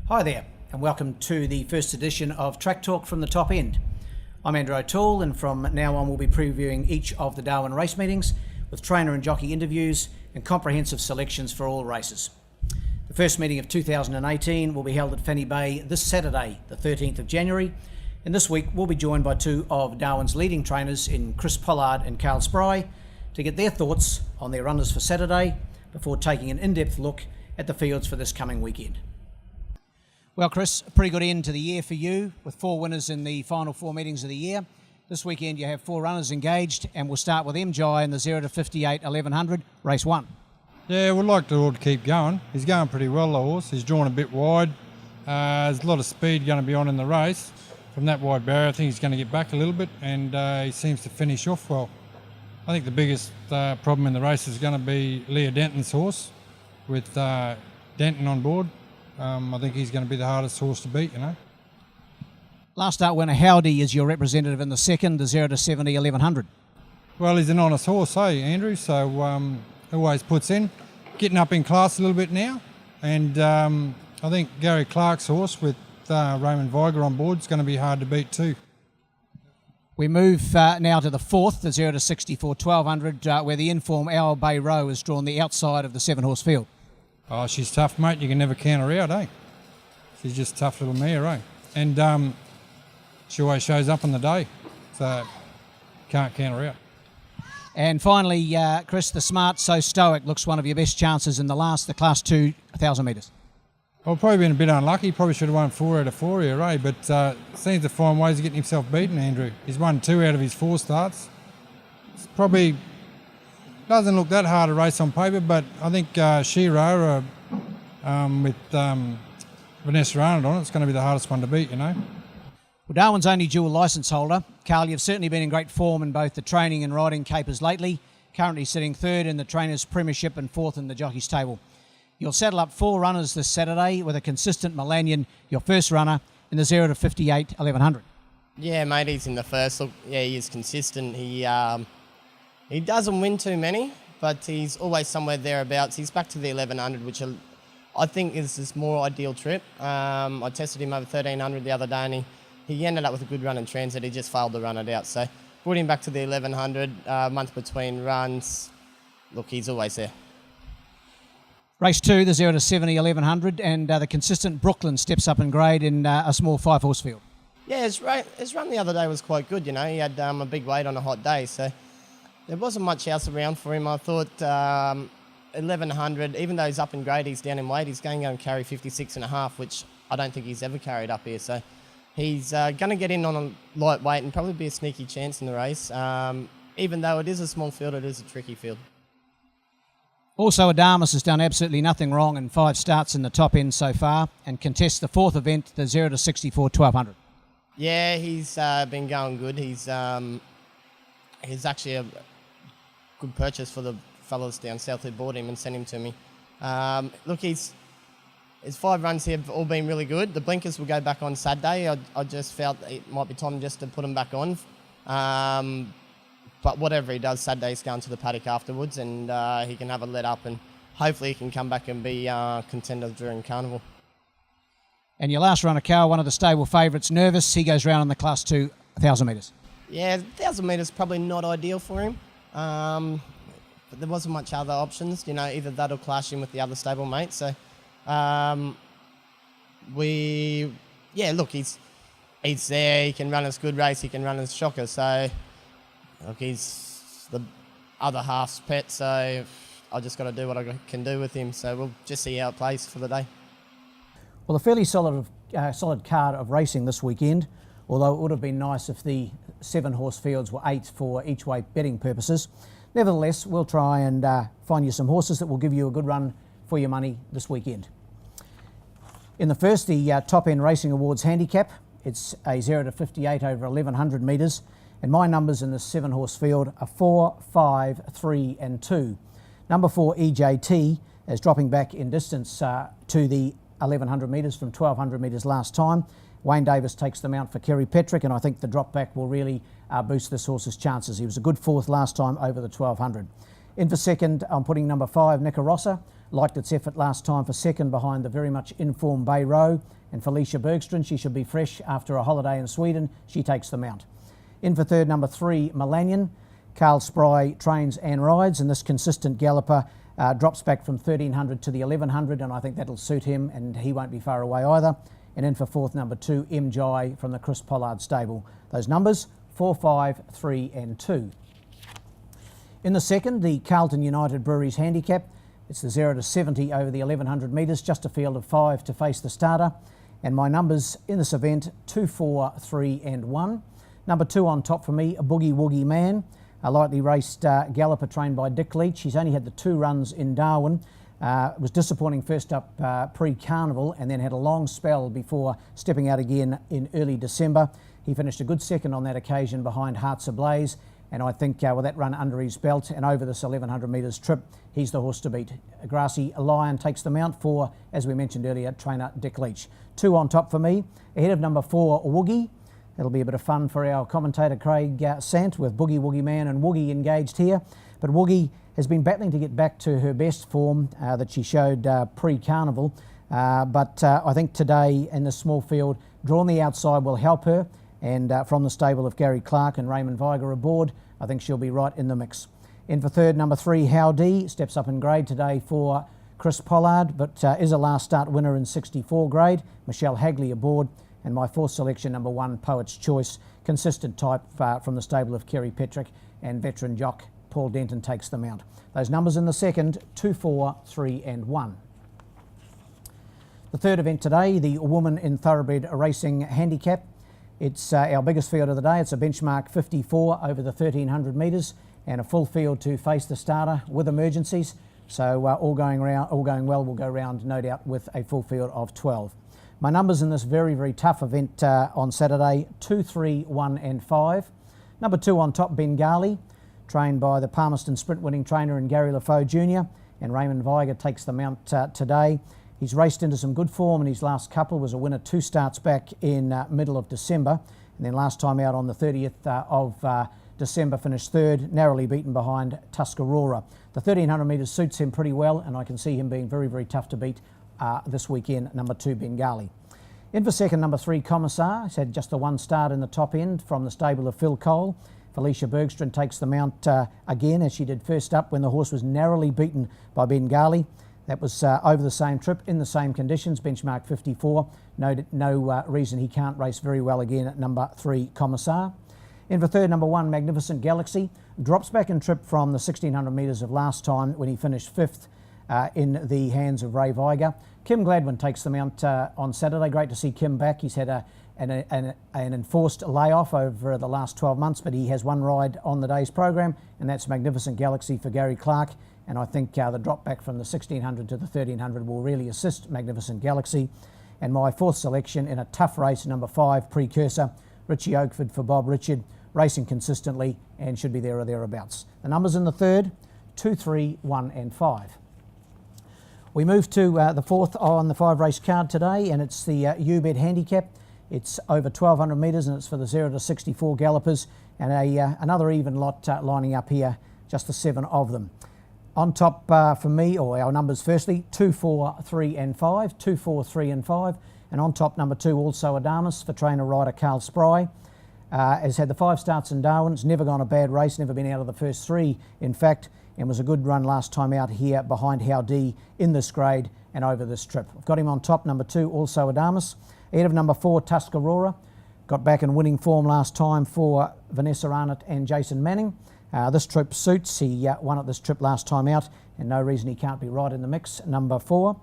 Hi there, and welcome to the first edition of Track Talk from the Top End. I'm Andrew O'Toole, and from now on we'll be previewing each of the Darwin race meetings with trainer and jockey interviews and comprehensive selections for all races. The first meeting of 2018 will be held at Fanny Bay this Saturday, the 13th of January, and this week we'll be joined by two of Darwin's leading trainers in Chris Pollard and Carl Spry to get their thoughts on their runners for Saturday before taking an in-depth look at the fields for this coming weekend. Well, Chris, a pretty good end to the year for you, with 4 winners in the final 4 meetings of the year. This weekend you have 4 runners engaged, and we'll start with MJ in the 0 to 58 1100, race 1. Yeah, we'd like to keep going. He's going pretty well, the horse. He's drawn a bit wide. There's a lot of speed going to be on in the race. From that wide barrier, I think he's going to get back a little bit, and he seems to finish off well. I think the biggest problem in the race is going to be Leah Denton's horse, with Denton on board. I think he's going to be the hardest horse to beat, Last start winner Howdy is your representative in the second, the 0 to 70 1100. Well, he's an honest horse, Andrew, so always puts in. Getting up in class a little bit now, and I think Gary Clark's horse with Raymond Viger on board is going to be hard to beat too. We move now to the fourth, the 0 to 64 1200, where the inform Owl Bay Row has drawn the outside of the 7-horse field. Oh, she's tough, mate. You can never count her out, She's just a tough little mare, And she always shows up on the day, so can't count her out. And finally, Chris, the Smart So Stoic looks one of your best chances in the Class 2 1,000 metres. Well, probably been a bit unlucky. Probably should have won 4 out of 4 here, But seems to find ways of getting himself beaten, Andrew. He's won 2 out of his 4 starts. It's probably doesn't look that hard a race on paper, but I think Shira with Vanessa Arnold on it's going to be the hardest one to beat, Well, Darwin's only dual licence holder. Carl, you've certainly been in great form in both the training and riding capers lately, currently sitting 3rd in the Trainers' Premiership and 4th in the Jockeys' Table. You'll saddle up 4 runners this Saturday with a consistent Millennium, your first runner, in the 0 to 58 1100. Yeah, mate, he's in the first. Look, yeah, he is consistent. He doesn't win too many, but he's always somewhere thereabouts. He's back to the 1100, which I think is his more ideal trip. I tested him over 1300 the other day, and he ended up with a good run in transit. He just failed to run it out. So brought him back to the 1100, month between runs. Look, he's always there. Race 2, the 0 to 70 1100, and the consistent Brooklyn steps up in grade in a small 5-horse field. Yeah, his run the other day was quite good, He had a big weight on a hot day, so there wasn't much else around for him. I thought 1100, even though he's up in grade, he's down in weight, he's going to go and carry 56.5, which I don't think he's ever carried up here. So he's going to get in on a light weight and probably be a sneaky chance in the race. Even though it is a small field, it is a tricky field. Also, Adamus has done absolutely nothing wrong in 5 starts in the top end so far and contests the 4th event, the 0 to 64 1200. Yeah, he's been going good. He's actually a good purchase for the fellas down south who bought him and sent him to me. Look, his 5 runs here have all been really good. The blinkers will go back on Saturday. I just felt it might be time just to put them back on. But whatever he does, Saturday's going to the paddock afterwards, and he can have a let up, and hopefully he can come back and be contender during Carnival. And your last runner, Carl, one of the stable favourites, Nervous. He goes round on the Class 2 1,000 metres. Yeah, 1,000 metres probably not ideal for him. But there wasn't much other options, either that or clash him with the other stable mate. So, look, he's there. He can run his good race. He can run his shocker. So, look, he's the other half's pet. So, I just got to do what I can do with him. So, we'll just see how it plays for the day. Well, a fairly solid card of racing this weekend, although it would have been nice if the 7-horse fields were 8 for each way betting purposes. Nevertheless, we'll try and find you some horses that will give you a good run for your money this weekend. In the first, the Top End Racing Awards handicap. It's a 0 to 58 over 1100 metres, and my numbers in this 7-horse field are 4, 5, 3 and 2. Number 4, EJT, is dropping back in distance to the 1100 metres from 1200 metres last time. Wayne Davis takes them out for Kerry Petrick, and I think the drop back will really boost this horse's chances. He was a good 4th last time over the 1200. In for second, I'm putting number 5, Nicarossa. Liked its effort last time for second behind the very much informed Bay Row. And Felicia Bergstrand, she should be fresh after a holiday in Sweden. She takes the mount. In for third, number 3, Melanion. Carl Spry trains and rides, and this consistent galloper drops back from 1300 to the 1100, and I think that'll suit him, and he won't be far away either. And in for fourth, number 2, M. Jai from the Chris Pollard stable. Those numbers, 4, 5, 3 and 2. In the second, the Carlton United Breweries Handicap. It's the 0 to 70 over the 1100 metres, just a field of 5 to face the starter. And my numbers in this event, 2, 4, 3 and 1. Number 2 on top for me, a Boogie Woogie Man. A lightly raced galloper trained by Dick Leach. He's only had the 2 runs in Darwin. Was disappointing first up pre-carnival and then had a long spell before stepping out again in early December. He finished a good second on that occasion behind Hearts Ablaze, and I think with that run under his belt and over this 1100 metres trip, he's the horse to beat. Grassy Lion takes the mount for, as we mentioned earlier, trainer Dick Leach. 2 on top for me, ahead of number 4, Woogie. It'll be a bit of fun for our commentator Craig Sant with Boogie Woogie Man and Woogie engaged here. But Woogie has been battling to get back to her best form that she showed pre-carnival. But I think today in this small field, drawn the outside will help her. And from the stable of Gary Clark and Raymond Viger aboard, I think she'll be right in the mix. In for third, number 3, Howdy, steps up in grade today for Chris Pollard, but is a last start winner in 64 grade. Michelle Hagley aboard. And my fourth selection, number 1, Poet's Choice, consistent type from the stable of Kerry Petrick, and veteran jock Paul Denton takes the mount. Those numbers in the second, 2, 4, 3 and 1. The third event today, the Woman in Thoroughbred Racing Handicap. It's our biggest field of the day. It's a benchmark 54 over the 1300 metres and a full field to face the starter with emergencies. So all going well, we'll go round no doubt with a full field of 12. My numbers in this very, very tough event on Saturday, 2, 3, 1 and 5. Number 2 on top, Bengali, trained by the Palmerston Sprint winning trainer and Gary LaFoe Jr. And Raymond Viger takes the mount today. He's raced into some good form in his last couple, was a winner 2 starts back in middle of December. And then last time out on the 30th of December finished third, narrowly beaten behind Tuscarora. The 1300 metres suits him pretty well, and I can see him being very, very tough to beat this weekend, number 2, Bengali. In for second, number 3, Commissar. He's had just the 1 start in the top end from the stable of Phil Cole. Felicia Bergstrand takes the mount again, as she did first up when the horse was narrowly beaten by Bengali. That was over the same trip, in the same conditions, benchmark 54. No reason he can't race very well again at number 3, Commissar. In for third, number 1, Magnificent Galaxy. Drops back in trip from the 1600 metres of last time when he finished 5th in the hands of Ray Viger. Kim Gladwin takes the mount on Saturday. Great to see Kim back. He's had an enforced layoff over the last 12 months, but he has 1 ride on the day's program, and that's Magnificent Galaxy for Gary Clark. And I think the drop back from the 1600 to the 1300 will really assist Magnificent Galaxy. And my fourth selection in a tough race, number 5, Precursor, Richie Oakford for Bob Richard, racing consistently and should be there or thereabouts. The numbers in the third, 2, 3, 1 and 5. We move to the fourth on the 5 race card today, and it's the U-Bet Handicap. It's over 1200 metres and it's for the 0 to 64 gallopers, and another even lot lining up here, just the 7 of them. On top for me, or our numbers firstly, 2, 4, 3 and 5, 2, 4, 3 and 5, and on top number 2, also Adamus for trainer rider Carl Spry. Has had the 5 starts in Darwin. It's never gone a bad race, never been out of the first 3, in fact, and was a good run last time out here behind Howdy in this grade and over this trip. I've got him on top, number 2, also Adamus. Ahead of number 4, Tuscarora. Got back in winning form last time for Vanessa Arnott and Jason Manning. This trip suits. He won at this trip last time out, and no reason he can't be right in the mix, number 4.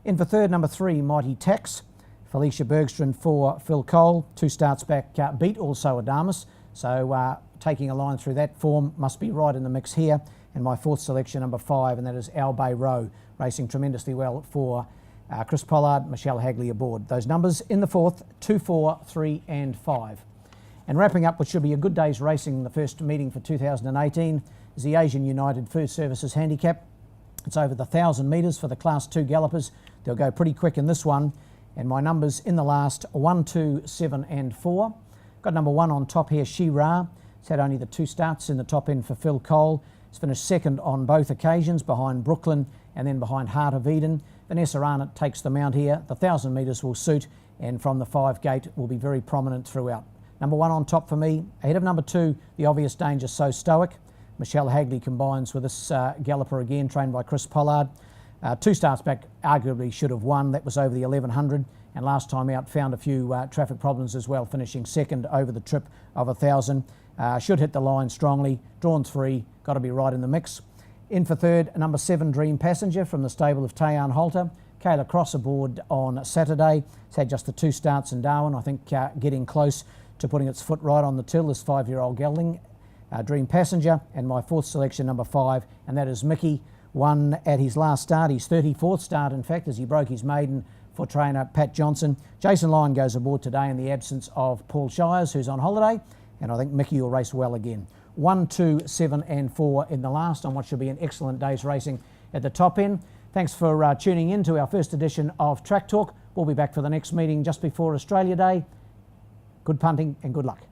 In for third, number 3, Mighty Tax. Felicia Bergstrand for Phil Cole. 2 starts back, beat also Adamus. So taking a line through that form, must be right in the mix here. And my fourth selection, number 5, and that is Al Bay Row, racing tremendously well for Chris Pollard, Michelle Hagley aboard. Those numbers in the fourth, 2, 4, 3 and 5. And wrapping up what should be a good day's racing, the first meeting for 2018, is the Asian United Food Services Handicap. It's over the 1,000 metres for the Class 2 gallopers. They'll go pretty quick in this one. And my numbers in the last, 1, 2, 7 and 4. Got number 1 on top here, She-Ra. It's had only the 2 starts in the top end for Phil Cole. He's finished second on both occasions, behind Brooklyn and then behind Heart of Eden. Vanessa Arnott takes the mount here. The 1,000 metres will suit, and from the 5 gate will be very prominent throughout. Number 1 on top for me. Ahead of number 2, the obvious danger, So Stoic. Michelle Hagley combines with this galloper again, trained by Chris Pollard. 2 starts back, arguably should have won. That was over the 1100, and last time out found a few traffic problems as well, finishing second over the trip of 1,000. Should hit the line strongly. Drawn 3, got to be right in the mix. In for third, number 7, Dream Passenger from the stable of Tayan Holter. Kayla Cross aboard on Saturday. It's had just the 2 starts in Darwin. I think getting close to putting its foot right on the till, this 5-year-old gelding. Dream Passenger, and my 4th selection, number 5, and that is Mickey. Won at his last start, his 34th start in fact, as he broke his maiden for trainer Pat Johnson. Jason Lyon goes aboard today in the absence of Paul Shires, who's on holiday, and I think Mickey will race well again. 1, 2, 7 and 4 in the last on what should be an excellent day's racing at the top end. Thanks for tuning in to our first edition of Track Talk. We'll be back for the next meeting just before Australia Day. Good punting and good luck.